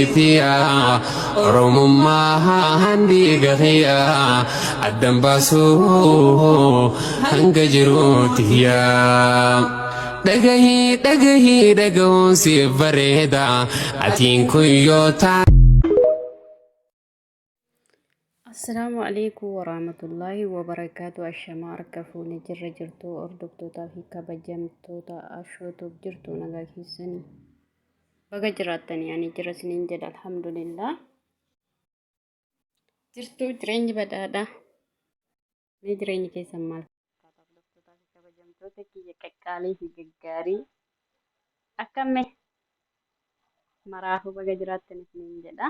فيها رمما هندي قهيا الدم باسو هنجروتيا دغهي دغون سي فريدا اتين كيوتا. السلام عليكم ورحمة الله وبركاته. الشمار كفوني جر جرتو أردبتو تافي كبجمتو تا أشوتو بجرتو نغاكي سني بقى جراتني يعني جرسنين جد الحمد لله جرتو جريني بدادا مي جريني كيسا مال أردبتو تافي كبجمتو تكي يككالي في جغاري أكمي مرافو بقى جراتني سنين جدا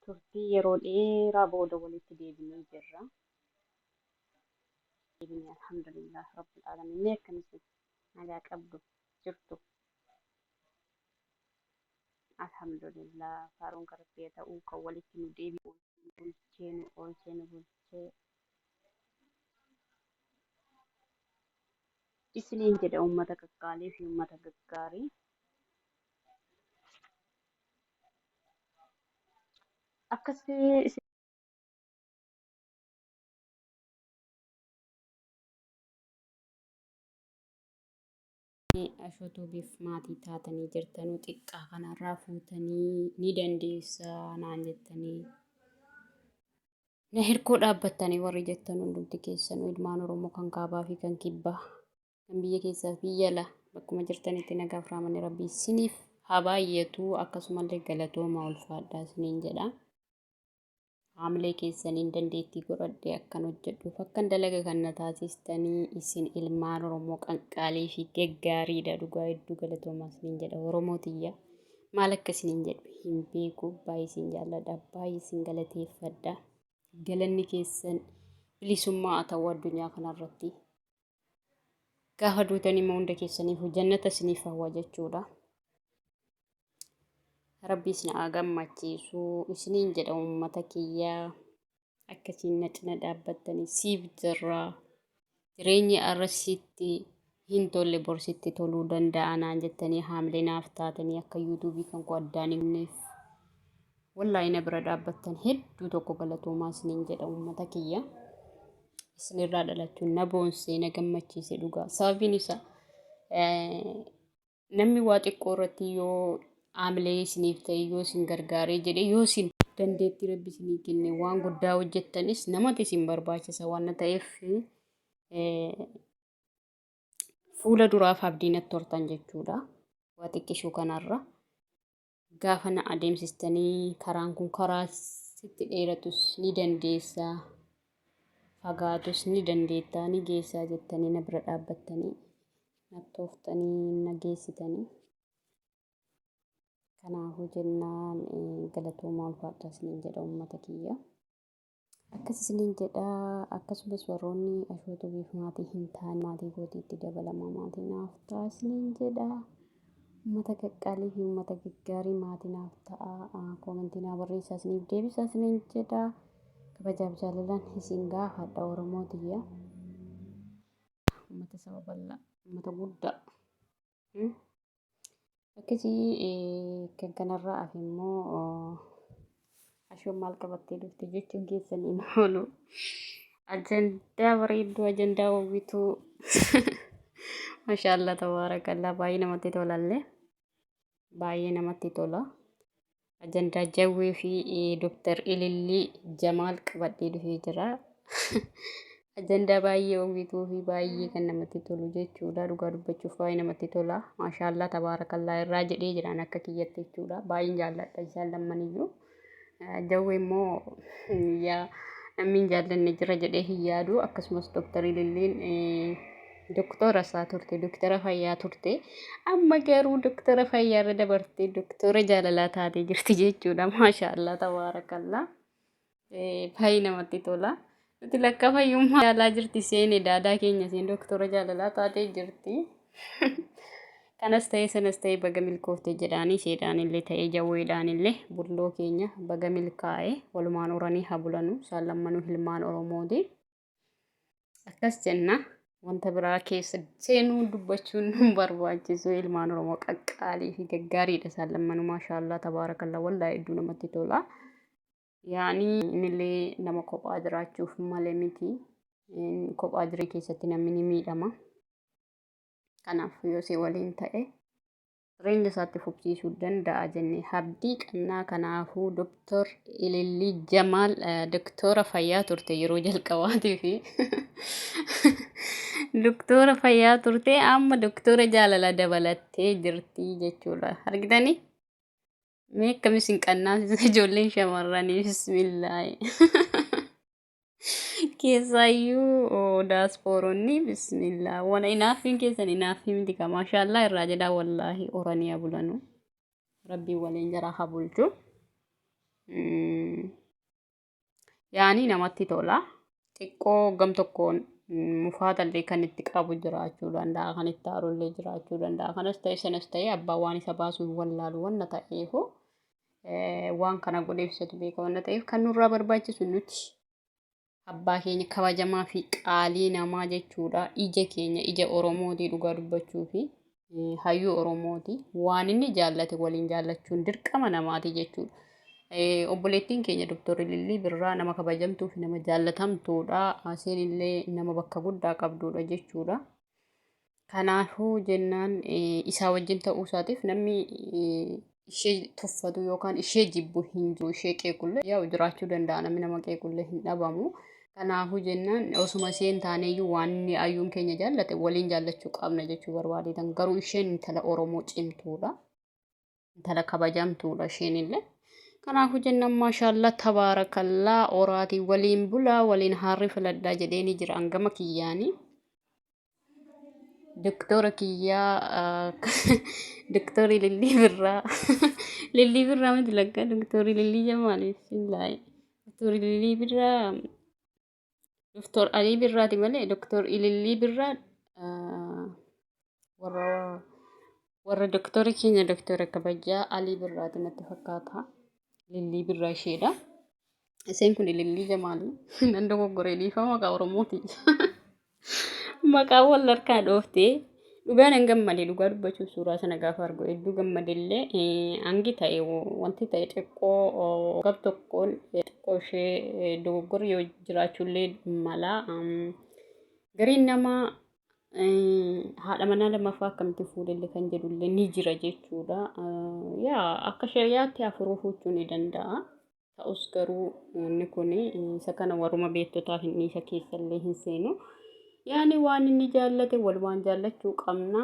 turtii yeroo dheeraa booda walitti deebinee jirra. Deebinee alhamdulillah rabbil alamin mee akkamitti nagaa qabdu jirtu alhamdulillah faaruun karattee ta'uu kan walitti nu deebi'u bulchee nu oolchee nu bulchee isiniin jedha uummata qaqqaalii fi uummata gaggaarii akkasii ashootuubiif maatii taatanii jirtanuu xiqqaa kanarraa fuutanii ni dandeessaa naan jettanii na hirkoo dhaabbattanii warri jettan hundumti keessanuu ilmaan Oromoo kan kaabaa fi kan kibbaa kan biyya keessaa biyya ala bakkuma jirtanitti nagaaf raamanni rabbii isiniif haa baay'atu akkasumallee galatooma ulfaadhaa isiniin jedha. Haamilee keessaniin dandeettii godhadhee akkan hojjedhuuf akkan dalaga kan na taasistanii isin ilmaan Oromoo qaqqaalii fi gaggaariidha dhugaa hedduu galatoomaa isiniin jedha Oromoo tiyya maal akka isiniin jedhu hin beeku baay'ee isin jaalladha baay'ee isin galateeffadha galanni keessan bilisummaa haa ta'u addunyaa kanarratti gaafa duutanii immoo hunda keessaniif jannata isiniif hawwa jechuudha. Rabbi isin haa gammachiisu isiniin jedha uummata kiyyaa akkasiin na cina dhaabbattanii siif jirra jireenya arrasitti hin tolle borsitti toluu danda'a naan jettanii haamilee naaf taatanii akka yuutuubii kan koo addaan himneef wallaahi na bira dhaabbattan hedduu tokko galatoomaa isiniin jedha uummata kiyya isinirraa dhalachuun na boonsee na gammachiise dhugaa sababiin isaa namni waa xiqqoo irratti yoo haamilee isiniif ta'e yoo isin gargaaree jedhe yoo isin dandeettii rabbi isinii kenne waan guddaa hojjettanis namatti isin barbaachisa waan ta'eef fuula duraaf abdiinatti hortan jechuudha. Waa xiqqishuu kanarra gaafa na adeemsistanii karaan kun karaa sitti dheeratus ni dandeessaa fagaatus ni dandeettaa ni geessaa jettanii na bira dhaabbattanii nattooftanii na geessitanii. Kanaafuu jennaan galatoomaa ulfaadhaa isiniin jedha uummata kiyya. Akkas isiniin jedha akkasumas warroonni ashootuubiif maatii hin taane maatii kootiitti dabalama maatii naaf ta'a isiniin jedha. Uummata qaqqaalii fi uummata gaggaarii maatii naaf ta'a koomentii naa barreessaa isiniif deebisaa isiniin jedha. Kabajaaf jaalalaan isin gaafadha Oromoo tiyya. Uummata saba bal'aa uummata guddaa. Akkasii kan kanarraa hafe immoo ashoon maal qabattee dhufte jechuun keessaniin oolu ajandaa bareedduu ajandaa hawwituu maashaallah tabaarakallaa baay'ee namatti tolallee baay'ee namatti tola ajandaa jawwee fi Dr. Ilillii Jamaal qabadhee dhufee jira. Ajandaa baay'ee hawwituu fi baay'ee kan namatti tolu jechuudha dhugaa dubbachuuf baay'ee namatti tola maashaallah tabaarakallaa irraa jedhee jiraan akka kiyyatti jechuudha baay'een jaalladha isaan lammaniyyuu jawwee immoo yaa namni hin jaallanne jira jedhee hin yaadu akkasumas Dr. Ililliin doktora isaa turte doktora fayyaa turte amma garuu doktora fayyaa irra dabartee doktora jaalalaa taatee jirti jechuudha maashaallah tabaarakallaa baay'ee namatti tola. Nuti lakka fayyummaa jaalaa jirti seene daadaa keenya seen doktora jaalalaa taatee jirti. Kanas ta'ee sanas ta'ee baga milkoofte jedhaanii isheedhaan illee ta'ee jawweedhaan illee bulloo keenya baga milkaa'ee walumaan horanii haa bulanu isaan lammanuu ilmaan Oromooti. Akkas jenna wanta biraa keessa seenuu dubbachuun hin barbaachisu. Ilmaan Oromoo qaqqaalii fi gaggaariidha isaan lammanuu maashaallah tabaarakallaa wallaahi hedduu namatti tola. Yaani inillee nama kophaa jiraachuuf malee miti. Kophaa jiree keessatti namni ni miidhama. Kanaaf yoo si waliin ta'e jireenya isaatti fufsiisuu danda'a jennee abdii qabnaa. Kanaafuu Dooktor Ilillii Jamaal dooktora fayyaa turte yeroo jalqabaatii fi dooktora fayyaa turte amma dooktora jaalala dabalattee jirti jechuudha. Argitanii? Mee akkamis hin qannaasisa ijoolleen shamarranii bismillaahi. Keessaayyuu daaspooronni bismillah wana inaafin keessan inaafii miti ka maashaallah irraa jedhaa wallaahi oranii bulanu rabbii waliin jara haa bulchu. Yaani namatti tola. Xiqqoo gam tokkoon mufaatallee kan itti qabu jiraachuu danda'a, kan itti haarullee jiraachuu danda'a. Kanas ta'e sanas ta'e abbaan waan isa baasuu wallaalu wanna ta'eefu waan kana godhee ibsatu beeka wanna ta'eef kan nurraa barbaachisu nuti. Abbaa keenya kabajamaa fi qaalii namaa jechuudha. Ija keenya ija Oromootii dhugaa dubbachuu fi hayyuu Oromooti. Waan inni jaallate waliin jaallachuun dirqama namaati jechuudha. Obboleettiin keenya Dooktor Ilillii Birraa nama kabajamtuu fi nama jaallatamtuudha. Aseen illee nama bakka guddaa qabduudha jechuudha. Kanaafuu jennaan isaa wajjin ta'uu isaatiif namni ishee tuffatu yookaan ishee jibbu hin jiru. Ishee qeequllee yaa jiraachuu danda'a namni nama qeequllee hin dhabamu. Kanaafuu jennaan osuma isheen taaneeyyuu waan inni ayyuun keenya jaallate waliin jaallachuu qabna jechuu barbaadeetan. Garuu isheen intala Oromoo cimtuudha. Intala kabajamtuudha isheenillee. Kanaafuu jennaan maashaallah tabaarakallaa oraatii waliin bulaa waliin haarri filadhaa jedheeni jira hangama kiyyaanii. Dooktora kiyyaa Dooktor Ilillii Birraa Lillii Birraa miti lakka Dooktor Ilillii Jamaal bismillaahi. Dooktor Ilillii Birraa Dooktor Alii Birraati malee Dooktor Ilillii Birraa warra dooktorri keenya dooktora kabajaa Alii Birraati natti fakkaata. Lillii Birraa isheedha. Isheen kun Ilillii Jamaali. Nan dogoggoree dhiifama maqaa Oromooti. Maqaa wal harkaa dhooftee dhugaan hin gammadee dhugaa dubbachuuf suuraa sana gaafa argu hedduu gammadellee hangi ta'e wanti ta'e xiqqoo gab tokkoon xiqqoo ishee dogoggorri yoo jiraachuullee mala gariin namaa haadha manaa lammaffaa akkamitti fuudhellee kan jedhullee ni jira jechuudha. Yaa akka shariyaatti afuruu fuuchuu ni danda'a. Ta'us garuu inni kun isa kana warruma beektotaaf inni isa keessallee hin seenu. Yaani waan inni jaallate walumaan jaallachuu qabna.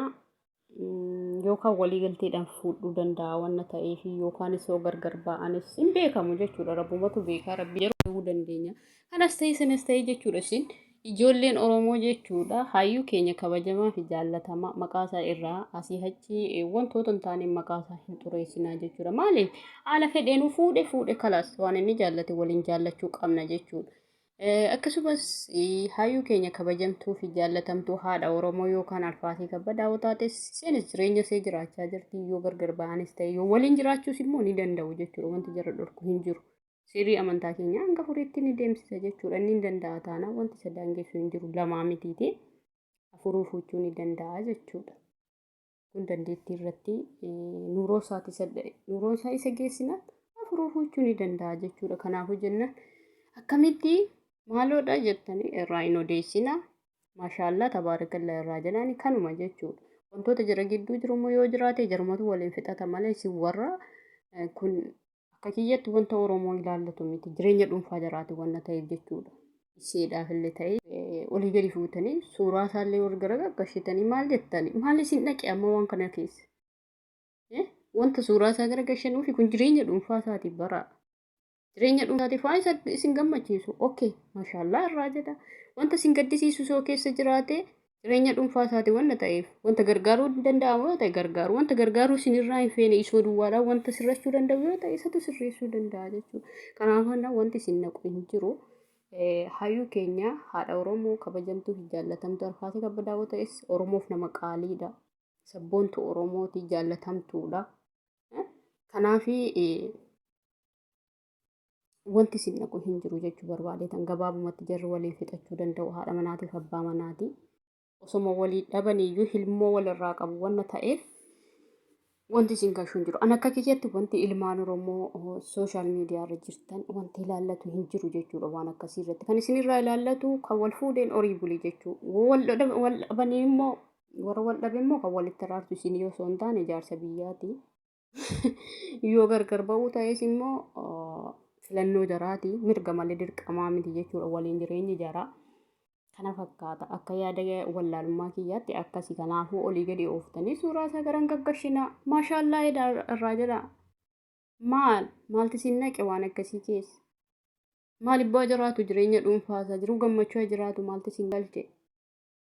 Yookaan waliigalteedhaan fuudhuu danda'a wanna ta'eef yookaan isoo gargar ba'anis hin beekamu jechuudha. Rabbumatu beekaa rabbi yeroo dandeenya. Kanas ta'e sanas ta'e jechuudha isin ijoolleen Oromoo jechuudha. Hayyuu keenya kabajamaa fi jaallatamaa maqaasaa irraa asii achi wantoota hin taane maqaasaa hin xureessinaa jechuudha. Maaliif haala fedheenuu fuudhe kalaas waan inni jaallate waliin jaallachuu qabna jechuudha. Akkasumas hayyuu keenya kabajamtuu fi jaallatamtuu haadha Oromoo yookaan Alfaatii Kabbadaa yoo taates isheenis jireenya ishee jiraachaa jirti yoo gargar ba'anis ta'e yoo waliin jiraachuus immoo ni danda'u jechuudha. Wanti jara dhorku hin jiru. Sirrii amantaa keenya hanga furiitti ni deemsisa jechuudha. Inni ni danda'a taana wanti isa daangessu hin jiru lamaa mitiiti afuruu fuuchuu ni danda'a jechuudha. Kun dandeettii irratti nuuroo isaa isa geessina afuruu fuuchuu ni danda'a jechuudha. Kanaafuu jenna akkamitti maaloodha jettanii irraa hin odeessina. Maashaallah tabaarakallaa irraa jedhani kanuma jechuudha. Wantoota jara gidduu jiru yoo jiraate jarumatu waliin fixata malee si warra kun akka kiyyatti wanta Oromoo ilaallatu miti. Jireenya dhuunfaa jaraate wanna ta'eef jechuudha. Isheedhaaf illee ta'e olii gadi fuutanii suuraa isaallee wal garagalchitanii maal jettanii maal isin dhaqe amma waan kana keessa. Wanta suuraa isaa garagalchanuufi kun jireenya dhuunfaa isaatiif baraa. Jireenya dhuunfaatiif waan isin gammachiisu okay maashaallah irraa jedha. Wanta isin gaddisiisu soo keessa jiraate jireenya dhuunfaa isaati wanna ta'eef wanta gargaaruu danda'amu yoo ta'e gargaaru wanta gargaaruu isinirraa hin feene isoo duwwaadhaan wanta sirrachuu danda'u yoo ta'e isatu sirreessuu danda'a jechuudha. Kanaafuu wanti isin naqu hin jiru. Hayyuu keenya haadha Oromoo kabajamtuu fi jaallatamtuu Alfaatii Kabbadaa yoo ta'es Oromoof nama qaaliidha. Sabboontuu Oromooti jaallatamtuudha. Kanaafi wanti isin naqu hin jiru jechuu barbaadeetan gabaabumatti jarri waliin fixachuu danda'u haadha manaatiif abbaa manaati. osoma walii dhabaniyyuu hilmoo walirraa qabu wanna ta'eef wanti isin gashuun jiru. An akka kiyyatti wanti ilmaan Oromoo sooshaal miidiyaa irra jirtan wanti ilaallatu hin jiru jechuudha waan akkasii irratti. Kan isinirraa ilaallatu kan wal fuudheen horii bulii jechuudha. Wal dhabanii immoo warra wal dhabe immoo kan walitti araartu isin yoo osoo hin taane jaarsa biyyaati. Yoo gargar ba'uu ta'es immoo filannoo jaraati mirga malee dirqamaa miti jechuudha waliin jireenyi jaraa. Kana fakkaata akka yaada wallaalummaa kiyyaatti akkasii kanaafuu olii gadi ooftanii suuraa isaa garan gaggashina maashaallah irraa jedha maalti sin naqe waan akkasii keessa maal ibbaa jiraatu jireenya dhuunfaasaa jiru gammachuu jiraatu maalti sin galche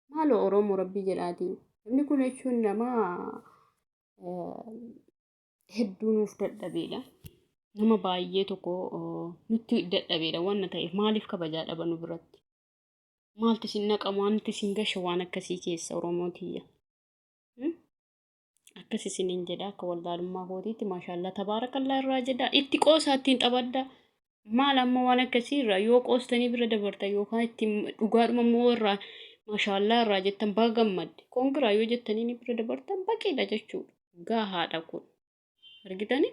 maaloo Oromoo rabbii jedhaati inni kun jechuun nama hedduu nuuf dadhabeedha nama baay'ee tokko nutti dadhabeedha waan ta'eef maaliif kabajaa dhabanu biratti. Maalti sin naqa maalti sin gasha waan akkasii keessa Oromootiyya. Akkas isiniin jedha akka wallaalummaa kootiitti maashaallah tabaarakallaa irraa jedha itti qoosaa ittiin taphadda maal amma waan akkasii irraa yoo qoostanii bira dabarta yookaan ittiin dhugaadhuma immoo irraa maashaallah irraa jettan baga gammadde koongiraa yoo jettanii ni bira dabartan baqiidha jechuudha gaahaadha kun argitanii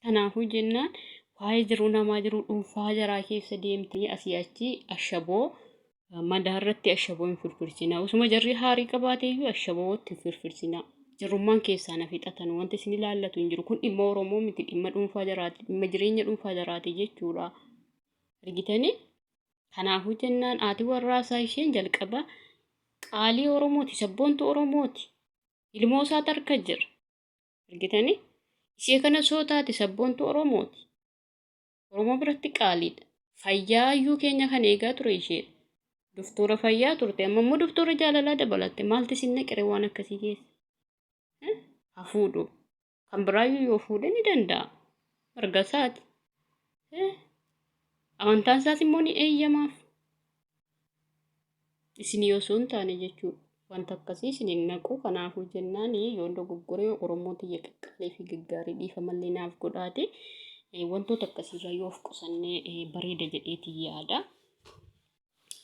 kanaafuu jennaan waa'ee jiruu namaa jiruu dhuunfaa jaraa keessa deemtanii asii achi ashaboo madaarratti ashaboo hin firfirsinaa osuma jarri haarii qabaateeyyuu ashabootti firfirsinaa jarrummaan keessaa na fixatan wanti isin ilaallatu hin jiru kun dhimma Oromoo miti dhimma dhuunfaa jaraati dhimma jireenya dhuunfaa jaraati jechuudha argitanii kanaafuu jennaan haati warraasaa isheen jalqaba qaalii Oromooti sabboontu Oromooti ilmoo isaa tarka jira argitanii ishee kana soo taate sabboontu Oromooti Oromoo biratti qaaliidha fayyaayyuu keenya kan eegaa ture ishee Doktora fayyaa turte amma immoo doktora jaalalaa dabalatte maalti sin naqire waan akkasii keessa hafuudhu kan biraayyuu yoo fuudhe ni danda'a marga isaati amantaan isaas immoo ni eeyyamaaf isin yoo sun taane jechuudha wanta akkasii isin naqu kanaafuu jennaan yoo dogoggoree Oromooti qaqqaalee fi gaggaarii dhiifamallee naaf godhaate wantoota akkasiirraa yoo of qusannee bareeda jedheetii yaada.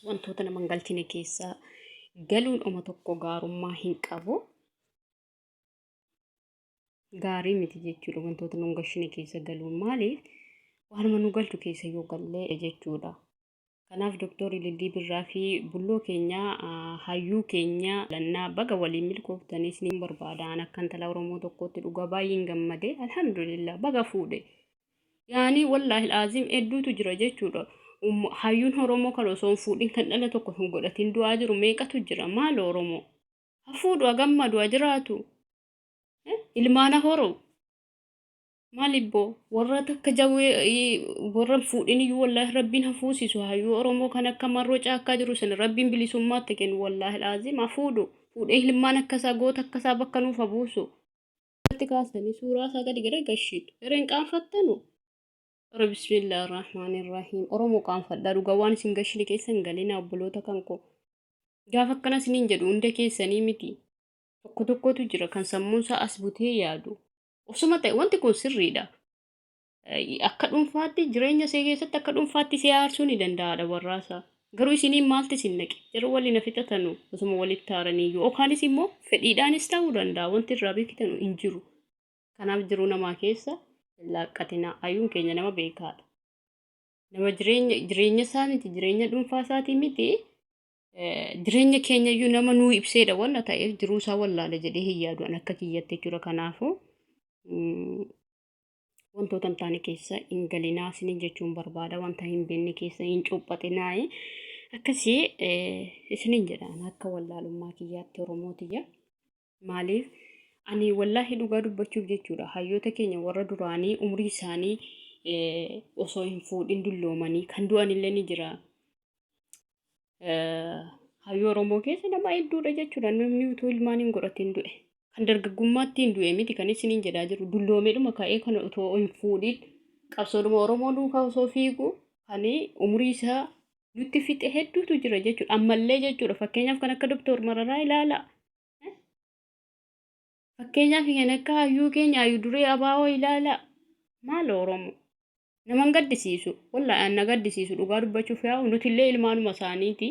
Wantoota nama galchine keessaa galuun oma tokko gaarummaa hin qabu. Gaarii miti jechuudha wantoota nu galchine keessa galuun maaliif waanuma nu galchu keessa yoo gallee jechuudha. Kanaaf Dooktorri Lillii Birraa fi bulloo keenyaa hayyuu keenyaa lannaa baga waliin milkooftaniis ni barbaadaan akka intala Oromoo tokkotti dhugaa baay'een gammade alhamdulillah baga fuudhe. Yaani wallaahi azim hedduutu jira jechuudha. Hayyuun Oromoo kan osoo hin fuudhin kan dhala tokko hin godhatin du'aa jiru meeqatu jira maal Oromoo hafuudhu gammadu jiraatu ilmaana horoo maalibboo warra takka jawwee warra fuudhin iyyuu wallaahi rabbiin hafuusisu hayyuu Oromoo kan akka marroo caakkaa jiru sana rabbiin bilisummaatti kennu wallaahi azim hafuudhu fuudhee ilmaan akkasaa goota akkasaa bakka nuuf habuusu kaasanii suuraa isaa gadi gara gashiitu hereen qaanfattanu Bismillahirrahmanirrahim Oromoo qaanfadhaa dhugaa waan isin gashini keessan galina obboloota kanko gaafa akkana isiniin jedhu hunda keessanii miti tokko tokkotu jira kan sammuun isaa as butee yaadu osuma ta'e wanti kun sirriidha akka dhuunfaatti jireenya isaa keessatti akka dhuunfaatti si aarsuu ni danda'aadha warraasaa garuu isiniin maalti isin naqe yeroo waliin fixatanu osuma walitti taaranii yookaanis immoo fedhiidhaanis ta'uu danda'a wanti irraa beekitanu hin jiru kanaaf jiruu namaa keessa laaqqatina hayyuun keenya nama beekaadha nama jireenya isaa miti jireenya dhuunfaa isaatii miti jireenya keenya iyyuu nama nuu ibseedha walla ta'eef jiruu isaa wallaala jedhee hin yaadu akka kiyyatti jechuudha kanaafuu wantoota hin taane keessa hin galinaa isiniin jechuun barbaada wanta hin beekne keessa hin cuuphatinaayi akkasii isiniin jedhaan akka wallaalummaa kiyyaatti Oromootiyya maaliif ani wallaahi dhugaa dubbachuuf jechuudha hayyoota keenya warra duraanii umrii isaanii osoo hin fuudhin dulloomanii kan du'anillee ni jira hayyoo Oromoo keessa nama hedduudha jechuudha namni utuu ilmaan hin godhatin du'e kan dargaggummaatti hin du'e miti kan isiniin jedhaa jiru dulloomeedhuma ka'ee kan otoo hin fuudhin qabsoodhuma Oromoo duukaa osoo fiigu kan umrii isaa nutti fixe hedduutu jira jechuudha ammallee jechuudha fakkeenyaaf kan akka Doktor Mararaa ilaala. Fakkeenyaaf kan akka hayyuu keenya hayyuu duree abaa'oo ilaala maal Oromoo nama gaddisiisu wallaahi na gaddisiisu dhugaa dubbachuuf yaa'u nuti illee ilmaanuma isaaniiti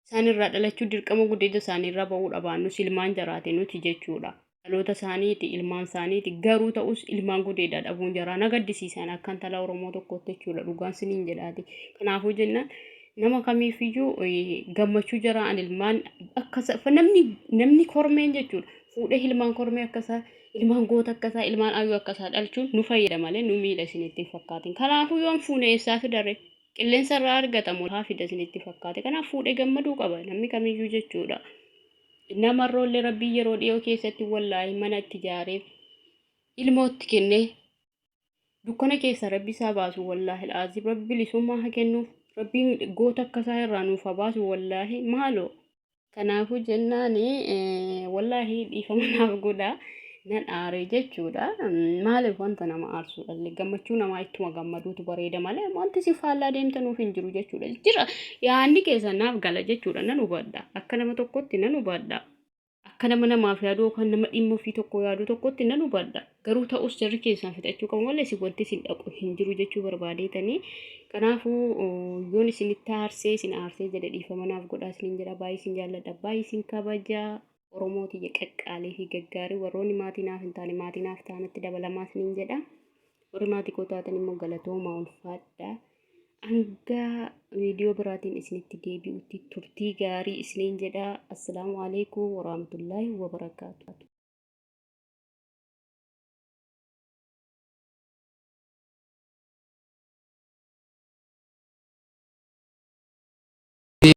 isaanirraa dhalachuu dirqama guddina isaaniirraa bahuu dhabaannus ilmaan jaraate nuti jechuudha. Dhaloota isaaniiti ilmaan isaaniiti garuu ta'us ilmaan gudeedhaa dhabuun jaraa na gaddisiisan akka intala Oromoo tokkotti jechuudha dhugaan siniin jedhaati. Kanaafuu jennaan nama kamiifiyyuu gammachuu jaraa an ilmaan akkasa namni kormeen jechuudha fuudhee ilmaan kormee akkasaa ilmaan goota akkasaa ilmaan ayyuu akkasaa dhalchuun nu fayyada malee nu miidha isinitti fakkaatin. Kanaafuu yoon fuune eessaa fidare qilleensa irraa argatamu haa fida isinitti fakkaate. Kanaaf fuudhee gammaduu qaba namni kamiiyyuu jechuudha. Namarroollee rabbii yeroo dhiyoo keessatti wallaahi mana itti ijaaree ilmootti kennee dukkana keessa rabbi isaa baasu wallaahi al'aazim rabbi bilisummaa haa kennuuf rabbiin goota akkasaa irraa nuuf haa baasu wallaahi maaloo. Kanaafuu jennaan wallaahi dhiifama naaf godhaa nan aaree jechuudha. Maaliif wanta nama aarsudha gammachuu namaa ittuma gammaduutu bareeda malee wanti si faallaa deemtanuuf hin jiru jechuudha. Jira yaadni keessa naaf gala jechuudha nan hubadha akka nama tokkotti nan hubadha. Akka nama namaaf yaaduu kan nama dhimma ofii tokko yaaduu tokkotti nan hubadha. Garuu ta'us jarri keessaan fixachuu qabu malee si wanti isin dhaqu hin jiru jechuu barbaadeetanii. Kanaafuu yoon isinitti aarsee isin aarsee jedhe dhiifama naaf godhaa isiniin jedha baay'ee isin jaalladha baay'ee isin kabajaa. Oromooti qaqqaalee fi gaggaarii warroonni maatii naaf hin taane maatii naaf ta'anitti dabalamaa isiniin jedha. Warri maatii koo taatan immoo galatoomaa ulfaadha. Hanga viidiyoo biraatiin isinitti deebi'utti turtii gaarii isiniin jedha. Assalaamu alaikum warahmatullaahi wabarakaatu.